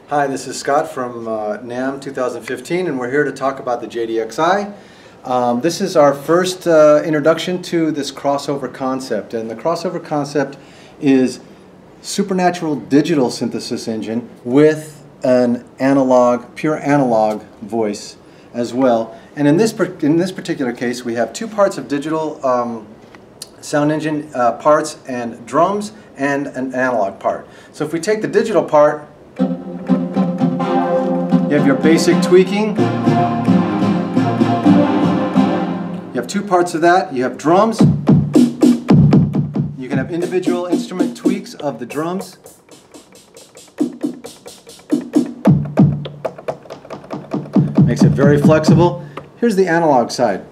Hi, this is Scott from NAMM 2015, and we're here to talk about the JDXi. This is our first introduction to this crossover concept, and the crossover concept is supernatural digital synthesis engine with an analog, pure analog voice as well. And in this particular case, we have two parts of digital sound engine parts and drums and an analog part. So if we take the digital part, you have your basic tweaking. You have two parts of that. You have drums. You can have individual instrument tweaks of the drums. Makes it very flexible. Here's the analog side.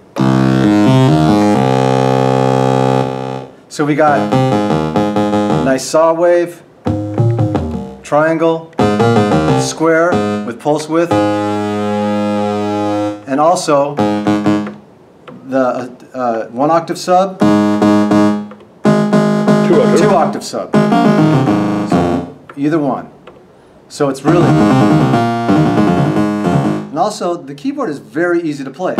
So we got a nice saw wave, triangle, square with pulse width, and also the 1 octave sub, 2 octave sub. So either one. So it's really, and also the keyboard is very easy to play.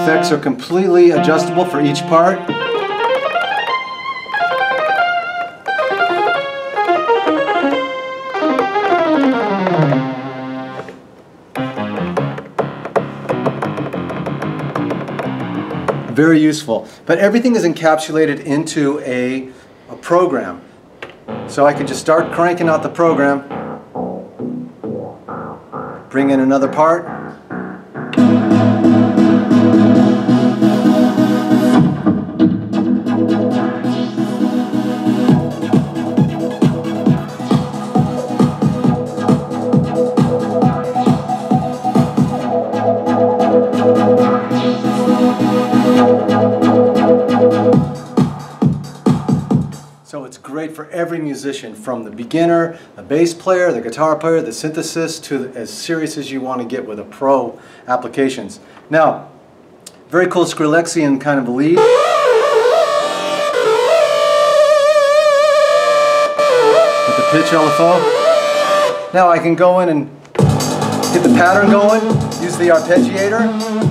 Effects are completely adjustable for each part. Very useful. But everything is encapsulated into a program. So I could just start cranking out the program, bring in another part, so it's great for every musician, from the beginner, the bass player, the guitar player, the synthesis, to as serious as you want to get with a pro applications. Now, very cool Skrillexian kind of lead. With the pitch LFO. Now I can go in and get the pattern going, use the arpeggiator.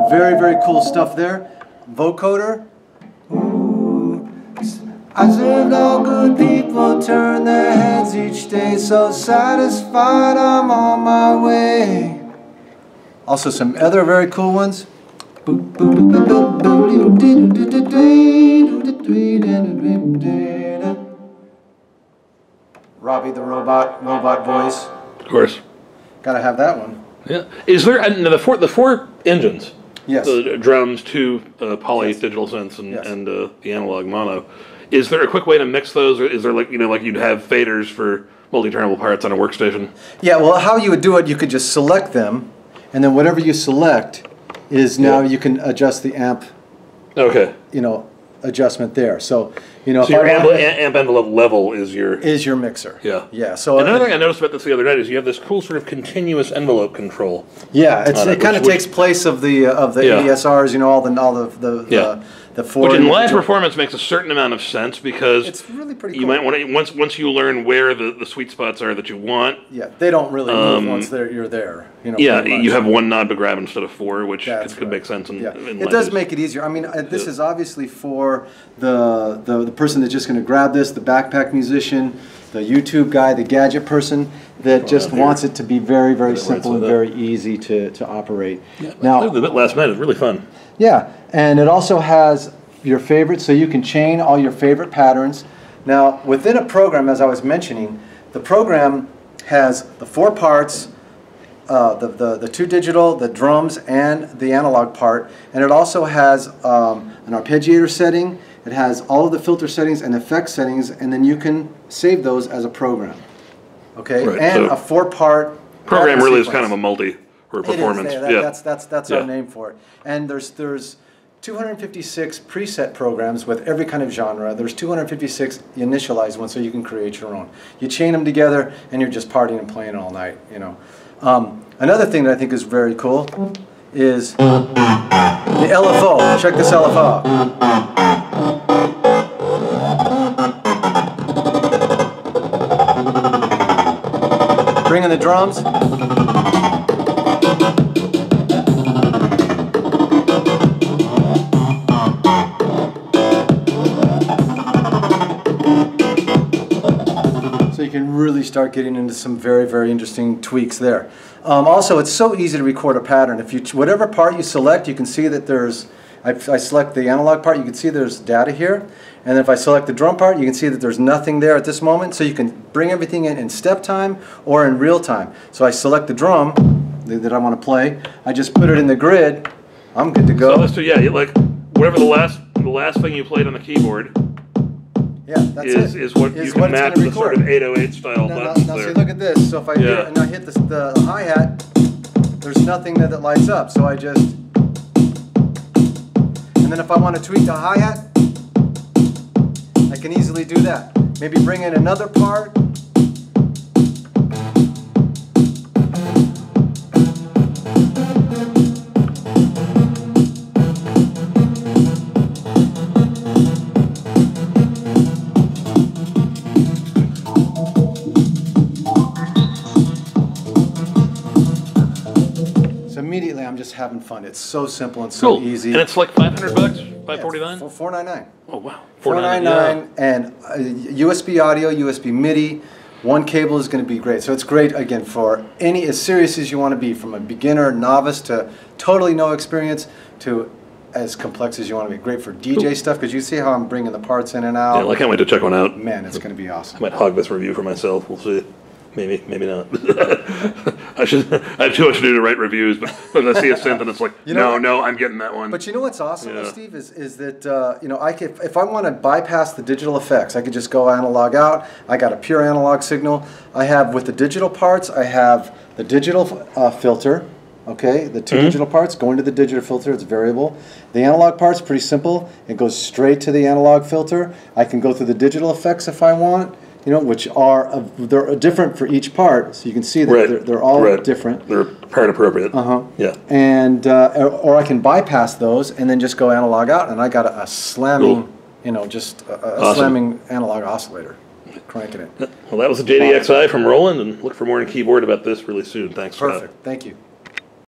So very cool stuff there. Vocoder. Ooh. I served all good people, turn their heads each day, so satisfied I'm on my way. Also some other very cool ones. Robbie the robot voice. Of course. Gotta have that one. Yeah. Is there the four engines? Yes. The drums, two poly digital synths, and the analog mono. Is there a quick way to mix those, or is there like you'd have faders for multi-turnable parts on a workstation? Yeah. Well, how you would do it, you could just select them, and then whatever you select is now you can adjust the amp. Okay. Adjustment there. So so your amp envelope level is your mixer. Yeah. Yeah. So another thing I noticed about this the other night is you have this cool sort of continuous envelope control. Yeah, it kind of takes place of the ADSRs. All the four. Which in live performance makes a certain amount of sense, because it's really pretty cool. You might want to once you learn where the sweet spots are that you want. Yeah, they don't really move once you're there. Yeah, you have one knob to grab instead of four, which could make sense. It does make it easier. I mean, this is obviously for the person that's just going to grab this, the backpack musician, the YouTube guy, the gadget person that just wants it to be very simple and very easy to operate. Yeah, now, I played a bit last night. It was really fun. Yeah, and it also has your favorites, so you can chain all your favorite patterns. Now, within a program, as I was mentioning, the program has the 4 parts, the 2 digital, the drums, and the analog part, and it also has an arpeggiator setting. It has all of the filter settings and effect settings, and then you can save those as a program. Okay, right, and so a 4-part program really sequence. Is kind of a multi or performance. That's our name for it. And there's 256 preset programs with every kind of genre. There's 256 initialized ones, so you can create your own. You chain them together, and you're just partying and playing all night. You know. Another thing that I think is very cool is the LFO. Check this LFO out. Bring in the drums. So you can really start getting into some very, very interesting tweaks there. Also, it's so easy to record a pattern. If you, whatever part you select, you can see that there's, I select the analog part, you can see there's data here. And if I select the drum part, you can see that there's nothing there at this moment. So you can bring everything in step time or in real time. So I select the drum that I want to play. I just put it in the grid. I'm good to go. So yeah, like whatever the last thing you played on the keyboard. Yeah, that's is what you can map the sort of 808 style buttons now there. see, look at this. So if I and I hit the hi-hat, there's nothing that lights up. So I just, and then if I want to tweak the hi-hat, I can easily do that. Maybe bring in another part. So immediately I'm just having fun. It's so simple and so easy. And it's like $500, $549? Yeah, $499. Oh wow. $499 and USB audio, USB MIDI. One cable is going to be great. So it's great again for any, as serious as you want to be, from a beginner, novice to totally no experience to as complex as you want to be. Great for DJ stuff, because you see how I'm bringing the parts in and out. Yeah, I can't wait to check one out. Man, it's going to be awesome. I might hog this review for myself. We'll see. Maybe, maybe not. I have too much to do to write reviews, but when I see a synth and it's like, no, I'm getting that one. But you know what's awesome, Steve, is that you know, if I want to bypass the digital effects, I could just go analog out. I got a pure analog signal. I have, with the digital parts, I have the digital filter. Okay, the two digital parts go into the digital filter. It's variable. The analog part's pretty simple. It goes straight to the analog filter. I can go through the digital effects if I want. You know, which are they're different for each part, so you can see that they're all different. They're part appropriate. Yeah. And or I can bypass those and then just go analog out, and I got a slamming, you know, just a slamming analog oscillator, cranking it. Well, that was the JDXi from Roland, and look for more on keyboard about this really soon. Thanks. Perfect. Thank you.